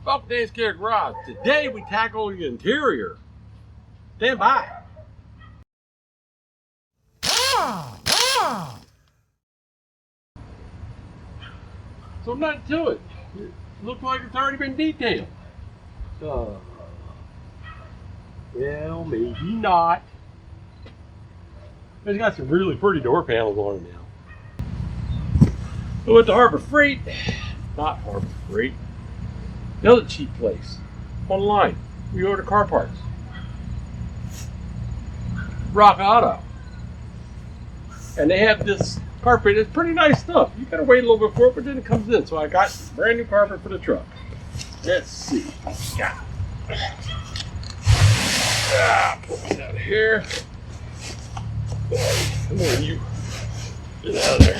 Welcome to Dave's Garage. Today we tackle the interior. Stand by. So nothing to it. It looks like it's already been detailed. Well, maybe not. It's got some really pretty door panels on it now. I went to Harbor Freight. Not Harbor Freight. The other cheap place. Online. We order car parts. Rock Auto. And they have this carpet. It's pretty nice stuff. You gotta wait a little bit for it, but then it comes in. So I got brand new carpet for the truck. Let's see. Yeah. Put this out of here. Come on, you. Get out of there.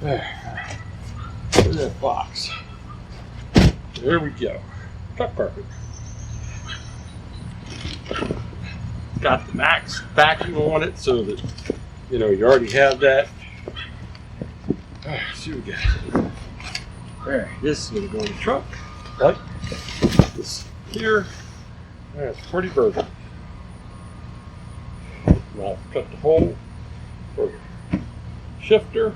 There. Look at that box. There we go. Truck carpet. Got the max vacuum on it so that, you know, you already have that. Alright, see what we got. Alright, this is going to go in the truck. Like this here. That's pretty burger. Now cut the hole for the shifter.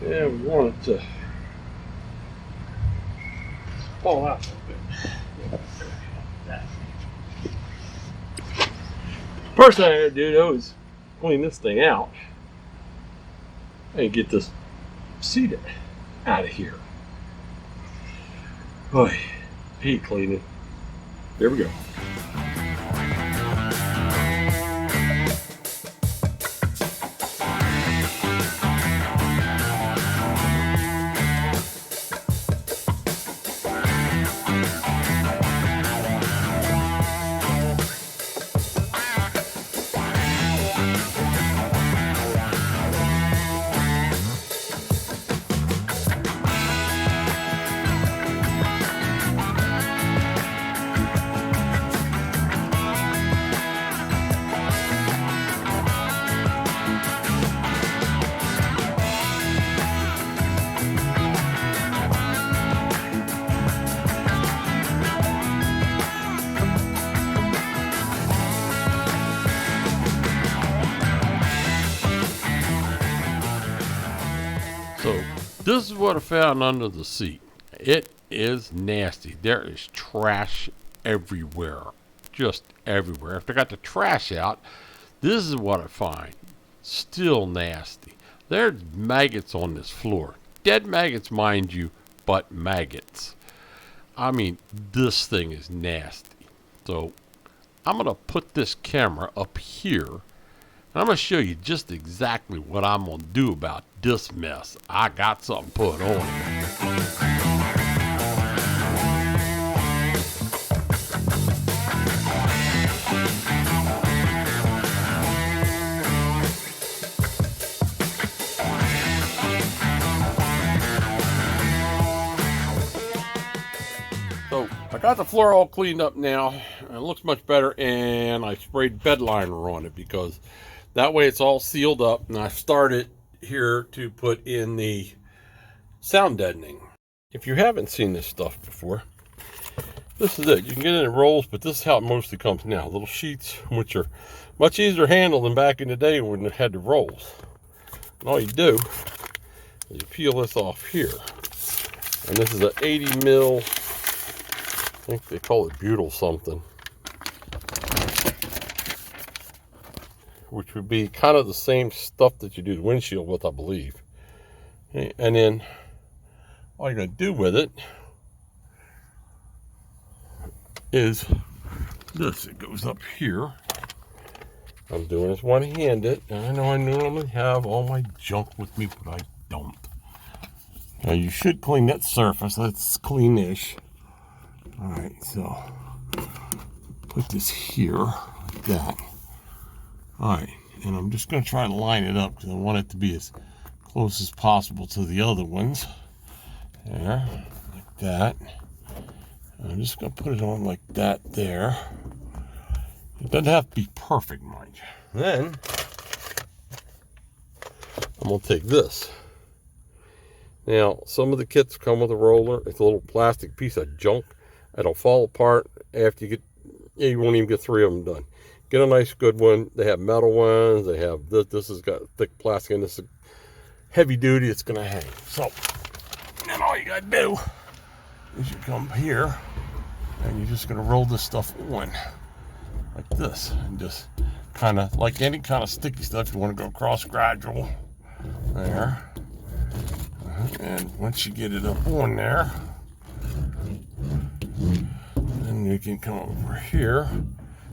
And we want it to fall out a little bit. First thing I gotta do though is clean this thing out and get this seat out of here. Boy, heat cleaning. There we go. So this is what I found under the seat. It is nasty. There is trash everywhere. Just everywhere. After I got the trash out, this is what I find. Still nasty. There's maggots on this floor. Dead maggots, mind you, but maggots. I mean, this thing is nasty. So I'm going to put this camera up here. I'm going to show you just exactly what I'm going to do about this mess. I got something put on it. So I got the floor all cleaned up now. It looks much better, and I sprayed bed liner on it because that way it's all sealed up. And I started here to put in the sound deadening. If you haven't seen this stuff before, this is it. You can get it in rolls, but this is how it mostly comes now. Little sheets, which are much easier to handle than back in the day when it had the rolls. And all you do is you peel this off here. And this is an 80 mil, I think they call it butyl something, which would be kind of the same stuff that you do the windshield with, I believe. And then all you're going to do with it is this. It goes up here. I'm doing this one-handed. I know I normally have all my junk with me, but I don't. Now you should clean that surface. That's cleanish. Alright, so put this here like that. Alright, and I'm just going to try to line it up because I want it to be as close as possible to the other ones. There, like that. And I'm just going to put it on like that there. It doesn't have to be perfect, mind you. Then I'm going to take this Now, some of the kits come with a roller. It's a little plastic piece of junk. It'll fall apart after you get, you won't even get 3 of them done. Get a nice good one. They have metal ones. They have this. This has got thick plastic, and this is heavy duty. It's going to hang. So, then all you got to do is you come here, and you're just going to roll this stuff on like this, and just kind of like any kind of sticky stuff. You want to go across gradual there, and once you get it up on there, then you can come over here.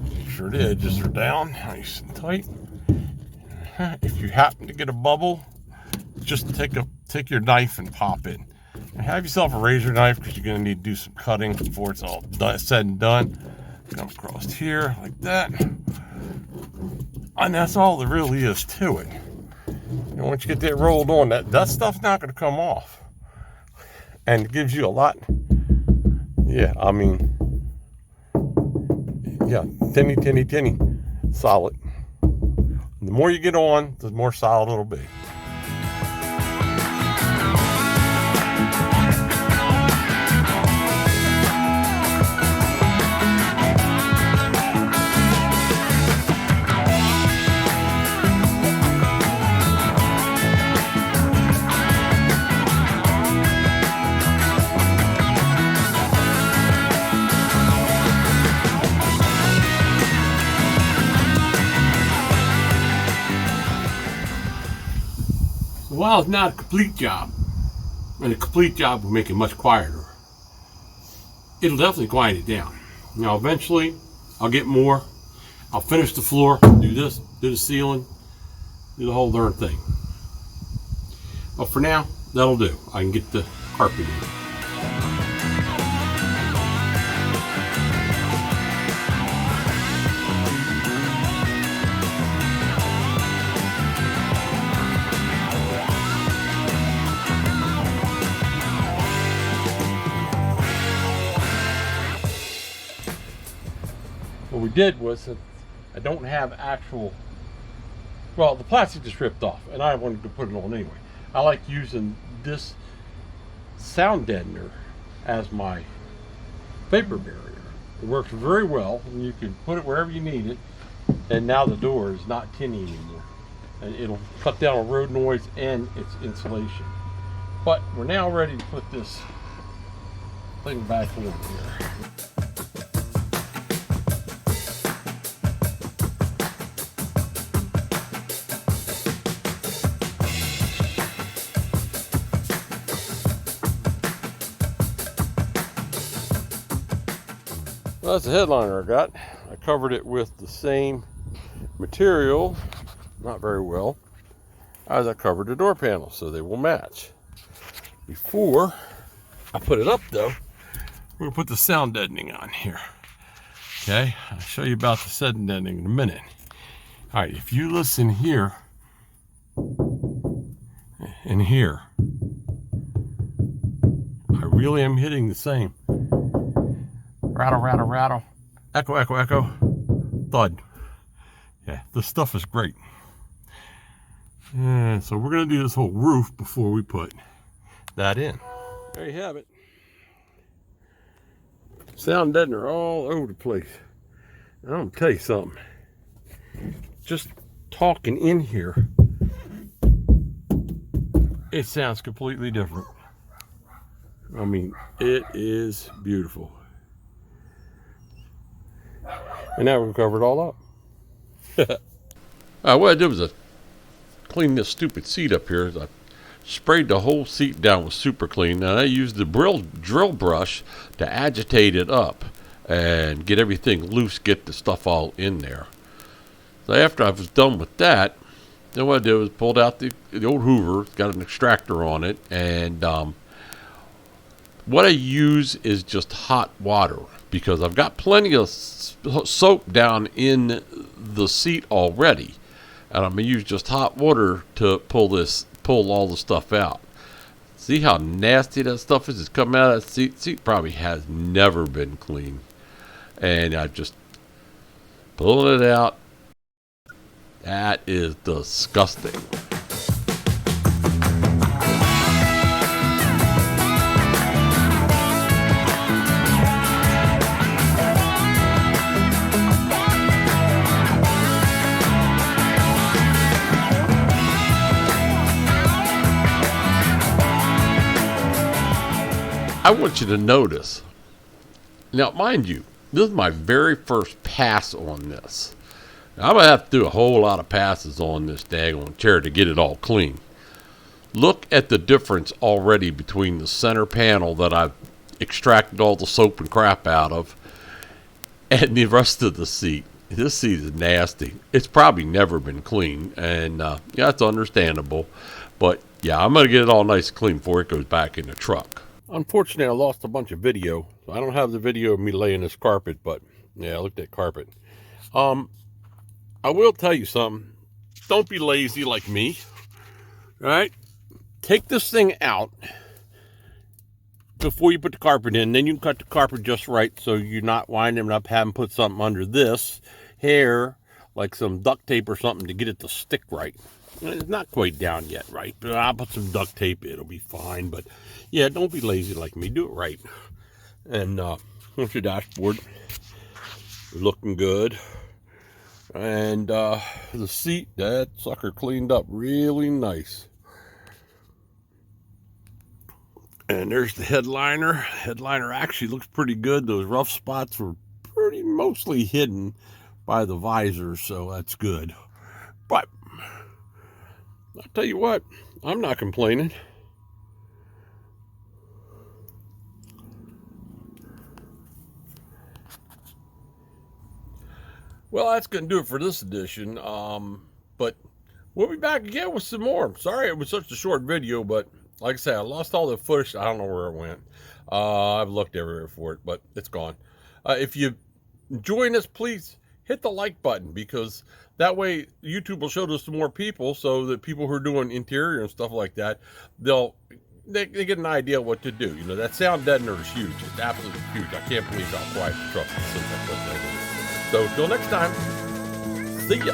Make sure the edges are down nice and tight. If you happen to get a bubble, just take your knife and pop it. And have yourself a razor knife, because you're going to need to do some cutting before it's all said and done. Come across here like that, and that's all there really is to it. And once you get that rolled on, that stuff's not going to come off, and it gives you a lot. Yeah, I mean, yeah, tinny, solid. The more you get on, the more solid it'll be. While it's not a complete job, and a complete job will make it much quieter, it'll definitely quiet it down. Now eventually, I'll get more. I'll finish the floor, do this, do the ceiling, do the whole darn thing. But for now, that'll do. I can get the carpet in. What we did was that I don't have actual, well, the plastic just ripped off, and I wanted to put it on anyway. I like using this Sound Deadener as my vapor barrier. It works very well, and you can put it wherever you need it, and now the door is not tinny anymore. And it'll cut down on road noise and its insulation. But we're now ready to put this thing back in here. Well, that's the headliner I got. I covered it with the same material, not very well, as I covered the door panels, so they will match. Before I put it up though, we're gonna put the sound deadening on here. Okay, I'll show you about the sound deadening in a minute. All right, if you listen here and here, I really am hitting the same. Rattle, rattle, rattle. Echo, echo, echo. Thud. Yeah, this stuff is great. And so we're going to do this whole roof before we put that in. There you have it. Sound Deadener all over the place. And I'm going to tell you something. Just talking in here, it sounds completely different. I mean, it is beautiful. And now we've covered it all up. What I did was I cleaned this stupid seat up here. I sprayed the whole seat down with super clean, and I used the drill brush to agitate it up and get everything loose, get the stuff all in there. So after I was done with that, then what I did was pulled out the old Hoover. It's got an extractor on it, and what I use is just hot water, because I've got plenty of soap down in the seat already, and I'm gonna use just hot water to pull all the stuff out. See how nasty that stuff is? It's coming out of that seat. Seat probably has never been clean, and I just pulling it out. That is disgusting. I want you to notice. Now, mind you, this is my very first pass on this. Now, I'm going to have to do a whole lot of passes on this daggone chair to get it all clean. Look at the difference already between the center panel that I've extracted all the soap and crap out of and the rest of the seat. This seat is nasty. It's probably never been cleaned, and yeah, it's understandable. But yeah, I'm going to get it all nice and clean before it goes back in the truck. Unfortunately, I lost a bunch of video. So I don't have the video of me laying this carpet, but yeah, look at that carpet. I will tell you something. Don't be lazy like me. All right? Take this thing out before you put the carpet in. Then you can cut the carpet just right so you're not winding up having to put something under this hair, like some duct tape or something, to get it to stick right. It's not quite down yet, right? But I'll put some duct tape. It'll be fine. But yeah, don't be lazy like me. Do it right. And here's your dashboard. Looking good. And the seat, that sucker cleaned up really nice. And there's the headliner. Headliner actually looks pretty good. Those rough spots were pretty mostly hidden by the visor, so that's good. But I'll tell you what, I'm not complaining. Well, that's going to do it for this edition. But we'll be back again with some more. Sorry it was such a short video, but like I said, I lost all the footage. I don't know where it went. I've looked everywhere for it, but it's gone. If you enjoying this, please hit the like button, because that way YouTube will show this to more people, so that people who are doing interior and stuff like that, they get an idea what to do. You know, that Sound Deadener is huge. It's absolutely huge. I can't believe how quiet the truck is since I put that in. So, till next time, see ya.